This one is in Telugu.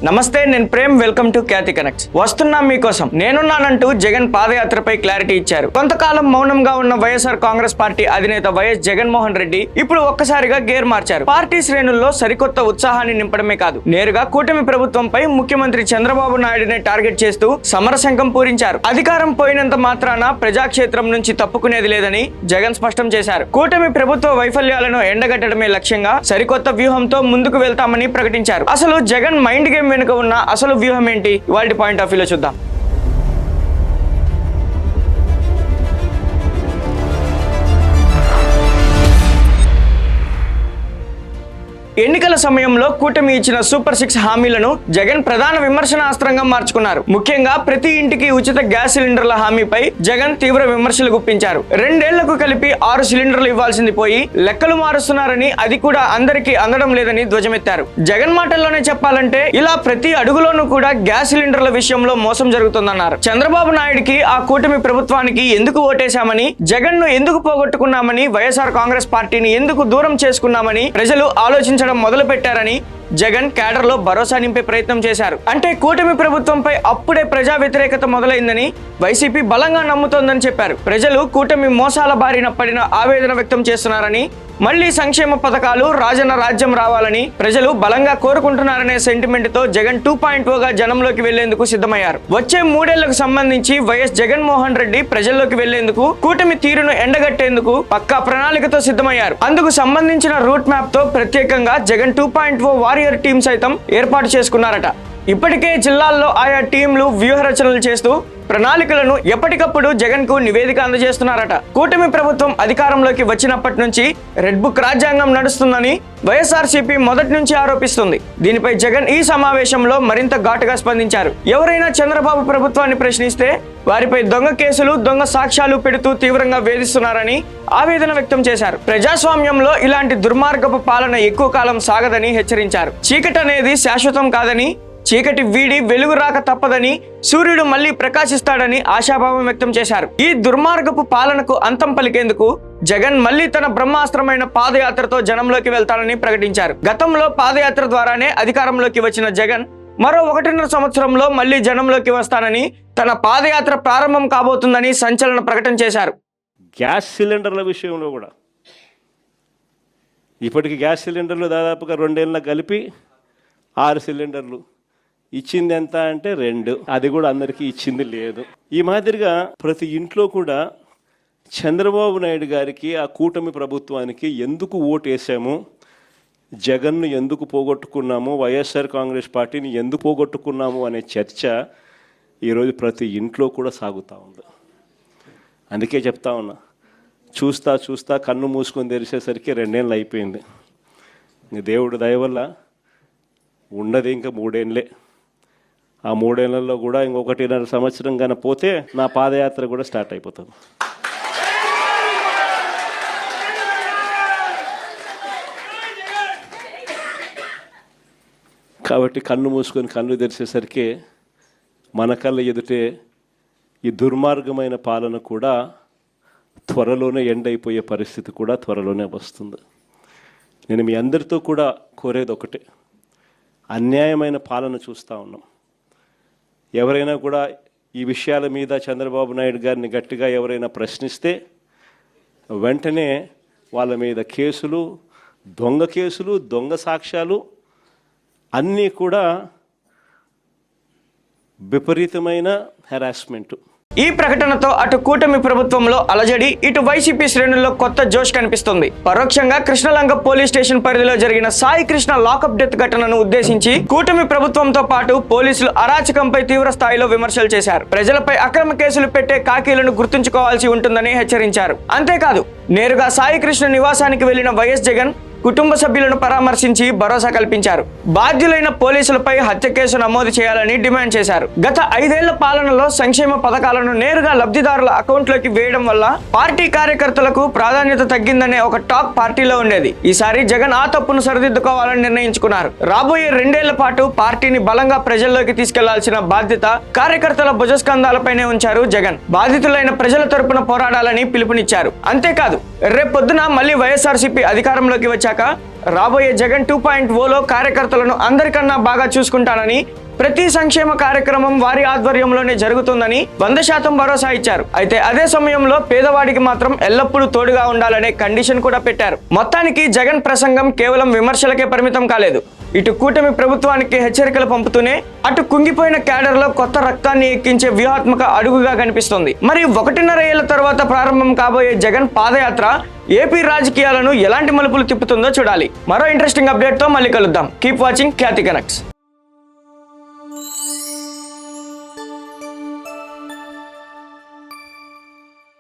నమస్తే, నేను Prem. Welcome to Khyati Connects. వస్తున్నాం మీకోసం, నేనున్నానంటూ జగన్ పాదయాత్రపై క్లారిటీ ఇచ్చారు. కొంతకాలం మౌనంగా ఉన్న వైఎస్ఆర్ కాంగ్రెస్ పార్టీ అధినేత వైఎస్ జగన్మోహన్ రెడ్డి ఇప్పుడు ఒక్కసారిగా గేర్ మార్చారు. పార్టీ శ్రేణుల్లో సరికొత్త ఉత్సాహాన్ని నింపడమే కాదు, నేరుగా కూటమి ప్రభుత్వంపై ముఖ్యమంత్రి చంద్రబాబు నాయుడునే టార్గెట్ చేస్తూ సమరశంఖం పూరించారు. అధికారం పోయినంత మాత్రాన ప్రజాక్షేత్రం నుంచి తప్పుకునేది లేదని జగన్ స్పష్టం చేశారు. కూటమి ప్రభుత్వ వైఫల్యాలను ఎండగట్టడమే లక్ష్యంగా సరికొత్త వ్యూహంతో ముందుకు వెళ్తామని ప్రకటించారు. అసలు జగన్ మైండ్ గేమ్ వెనుక ఉన్న అసలు వ్యూహం ఏంటి? ఇవాల్టి పాయింట్ ఆఫ్ వ్యూలో చూద్దాం. ఎన్నికల సమయంలో కూటమి ఇచ్చిన సూపర్ 6 హామీలను జగన్ ప్రధాన విమర్శనాస్త్రంగా మార్చుకున్నారు. ముఖ్యంగా ప్రతి ఇంటికి ఉచిత గ్యాస్ సిలిండర్ల హామీపై జగన్ తీవ్ర విమర్శలు గుప్పించారు. 2 ఏళ్లకు కలిపి 6 సిలిండర్లు ఇవ్వాల్సింది పోయి లెక్కలు మారుస్తున్నారని, అది కూడా అందరికీ అందడం లేదని ధ్వజమెత్తారు. జగన్ మాటల్లోనే చెప్పాలంటే ఇలా ప్రతి అడుగులోనూ కూడా గ్యాస్ సిలిండర్ల విషయంలో మోసం జరుగుతుందన్నారు. చంద్రబాబు నాయుడికి, ఆ కూటమి ప్రభుత్వానికి ఎందుకు ఓటేశామని, జగన్ ను ఎందుకు పోగొట్టుకున్నామని, వైఎస్ఆర్ కాంగ్రెస్ పార్టీని ఎందుకు దూరం చేసుకున్నామని ప్రజలు ఆలోచించారు మొదలు పెట్టారని జగన్ క్యాడర్ లో భరోసా నింపే ప్రయత్నం చేశారు. అంటే కూటమి ప్రభుత్వంపై అప్పుడే ప్రజా వ్యతిరేకత మొదలైందని వైసీపీ బలంగా నమ్ముతోందని చెప్పారు. ప్రజలు కూటమి మోసాల బారిన పడిన ఆవేదన వ్యక్తం చేస్తున్నారని, మళ్లీ సంక్షేమ పథకాలు, రాజన్న రాజ్యం రావాలని ప్రజలు బలంగా కోరుకుంటున్నారనే సెంటిమెంట్ తో జగన్ 2.0గా జనంలోకి వెళ్లేందుకు సిద్ధమయ్యారు. వచ్చే 3 ఏళ్లకు సంబంధించి వైఎస్ జగన్మోహన్ రెడ్డి ప్రజల్లోకి వెళ్లేందుకు, కూటమి తీరును ఎండగట్టేందుకు పక్కా ప్రణాళికతో సిద్ధమయ్యారు. అందుకు సంబంధించిన రూట్ మ్యాప్ తో ప్రత్యేకంగా జగన్ 2.0 వారియర్ టీం సైతం ఏర్పాటు చేసుకున్నారట. ఇప్పటికే జిల్లాల్లో ఆయా టీంలు వ్యూహ రచనలు చేస్తూ ప్రణాళికలను ఎప్పటికప్పుడు జగన్ కు నివేదిక అందజేస్తున్నారట. కూటమి ప్రభుత్వం అధికారంలోకి వచ్చినప్పటి నుంచి రెడ్ బుక్ రాజ్యాంగం నడుస్తుందని వైఎస్ఆర్సీపీ మొదటి నుంచి ఆరోపిస్తుంది. దీనిపై జగన్ ఈ సమావేశంలో మరింత ఘాటుగా స్పందించారు. ఎవరైనా చంద్రబాబు ప్రభుత్వాన్ని ప్రశ్నిస్తే వారిపై దొంగ కేసులు, దొంగ సాక్ష్యాలు పెడుతూ తీవ్రంగా వేధిస్తున్నారని ఆవేదన వ్యక్తం చేశారు. ప్రజాస్వామ్యంలో ఇలాంటి దుర్మార్గపు పాలన ఎక్కువ కాలం సాగదని హెచ్చరించారు. చీకటి అనేది శాశ్వతం కాదని, చీకటి వీడి వెలుగు రాక తప్పదని, సూర్యుడు మళ్లీ ప్రకాశిస్తాడని ఆశాభావం వ్యక్తం చేశారు. ఈ దుర్మార్గపు పాలనకు అంతం పలికేందుకు జగన్ మళ్లీ తన బ్రహ్మాస్త్రమైన పాదయాత్రతో జనంలోకి వెళ్తానని ప్రకటించారు. గతంలో పాదయాత్ర ద్వారానే అధికారంలోకి వచ్చిన జగన్ మరో 1.5 సంవత్సరంలో మళ్లీ జనంలోకి వస్తానని, తన పాదయాత్ర ప్రారంభం కాబోతుందని సంచలన ప్రకటన చేశారు. గ్యాస్ సిలిండర్ల విషయంలో కూడా ఇప్పటికి గ్యాస్ సిలిండర్లు దాదాపుగా 2 ఏళ్ళ కలిపి 6 సిలిండర్లు ఇచ్చింది ఎంత అంటే 2. అది కూడా అందరికీ ఇచ్చింది లేదు. ఈ మాదిరిగా ప్రతి ఇంట్లో కూడా చంద్రబాబు నాయుడు గారికి, ఆ కూటమి ప్రభుత్వానికి ఎందుకు ఓటేసాము, జగన్ను ఎందుకు పోగొట్టుకున్నాము, వైఎస్ఆర్ కాంగ్రెస్ పార్టీని ఎందుకు పోగొట్టుకున్నాము అనే చర్చ ఈరోజు ప్రతి ఇంట్లో కూడా సాగుతూ ఉంది. అందుకే చెప్తా ఉన్నా, చూస్తా కన్ను మూసుకొని తెరిచేసరికి 2 ఏళ్ళు అయిపోయింది. దేవుడు దయ వల్ల ఉన్నది ఇంకా 3 ఏళ్ళే. ఆ 3 ఏళ్లలో కూడా ఇంకొక 1.5 సంవత్సరం కానీ పోతే నా పాదయాత్ర కూడా స్టార్ట్ అయిపోతుంది. కాబట్టి కన్ను మూసుకొని కన్ను తెరిచేసరికి మన కళ్ళ ఎదుటే ఈ దుర్మార్గమైన పాలన కూడా త్వరలోనే ఎండ్ అయిపోయే పరిస్థితి కూడా త్వరలోనే వస్తుంది. నేను మీ అందరితో కూడా కోరేది ఒకటే, అన్యాయమైన పాలన చూస్తూ ఉన్నాం. ఎవరైనా కూడా ఈ విషయాల మీద చంద్రబాబు నాయుడు గారిని గట్టిగా ఎవరైనా ప్రశ్నిస్తే వెంటనే వాళ్ళ మీద కేసులు, దొంగ కేసులు, దొంగ సాక్ష్యాలు అన్నీ కూడా విపరీతమైన హెరాస్మెంటు. ఈ ప్రకటనతో అటు కూటమి ప్రభుత్వంలో అలజడి, ఇటు వైసీపీ శ్రేణుల్లో కొత్త జోష్ కనిపిస్తుంది. పరోక్షంగా కృష్ణలంక పోలీస్ స్టేషన్ పరిధిలో జరిగిన సాయి కృష్ణ లాకప్ డెత్ ఘటనను ఉద్దేశించి కూటమి ప్రభుత్వంతో పాటు పోలీసులు అరాచకంపై తీవ్ర స్థాయిలో విమర్శలు చేశారు. ప్రజలపై అక్రమ కేసులు పెట్టే కాకీలను గుర్తుంచుకోవాల్సి ఉంటుందని హెచ్చరించారు. అంతేకాదు, నేరుగా సాయి కృష్ణ నివాసానికి వెళ్లిన వైఎస్ జగన్ కుటుంబ సభ్యులను పరామర్శించి భరోసా కల్పించారు. బాధ్యులైన పోలీసులపై హత్య కేసు నమోదు చేయాలని డిమాండ్ చేశారు. గత 5 ఏళ్ల పాలనలో సంక్షేమ పథకాలను నేరుగా లబ్ధిదారుల అకౌంట్లోకి వేయడం వల్ల పార్టీ కార్యకర్తలకు ప్రాధాన్యత తగ్గిందనే ఒక టాక్ పార్టీలో ఉండేది. ఈసారి జగన్ ఆ తప్పును సరిదిద్దుకోవాలని నిర్ణయించుకున్నారు. రాబోయే 2 ఏళ్ల పాటు పార్టీని బలంగా ప్రజల్లోకి తీసుకెళ్లాల్సిన బాధ్యత కార్యకర్తల భుజస్కంధాలపైనే ఉంచారు జగన్. బాధితులైన ప్రజల తరపున పోరాడాలని పిలుపునిచ్చారు. అంతేకాదు, రేపొద్దున మళ్లీ వైఎస్ఆర్సీపీ అధికారంలోకి వచ్చాక చేశాక రాబోయే జగన్ 2.0లో కార్యకర్తలను అందరికన్నా బాగా చూసుకుంటానని, ప్రతి సంక్షేమ కార్యక్రమం వారి ఆధ్వర్యంలోనే జరుగుతుందని 100% భరోసా ఇచ్చారు. అయితే అదే సమయంలో పేదవాడికి మాత్రం ఎల్లప్పుడూ తోడుగా ఉండాలనే కండిషన్ కూడా పెట్టారు. మొత్తానికి జగన్ ప్రసంగం కేవలం విమర్శలకే పరిమితం కాలేదు. ఇటు కూటమి ప్రభుత్వానికి హెచ్చరికలు పంపుతూనే అటు కుంగిపోయిన క్యాడర్లో కొత్త రక్తాన్ని ఎక్కించే వ్యూహాత్మక అడుగుగా కనిపిస్తోంది. మరి 1.5 ఏళ్ల తర్వాత ప్రారంభం కాబోయే జగన్ పాదయాత్ర ఏపీ రాజకీయాలను ఎలాంటి మలుపులు తిప్పుతుందో చూడాలి. మరో ఇంట్రెస్టింగ్ అప్డేట్తో మళ్ళీ కలుద్దాం. కీప్ వాచింగ్ ఖ్యాతి కనెక్ట్స్.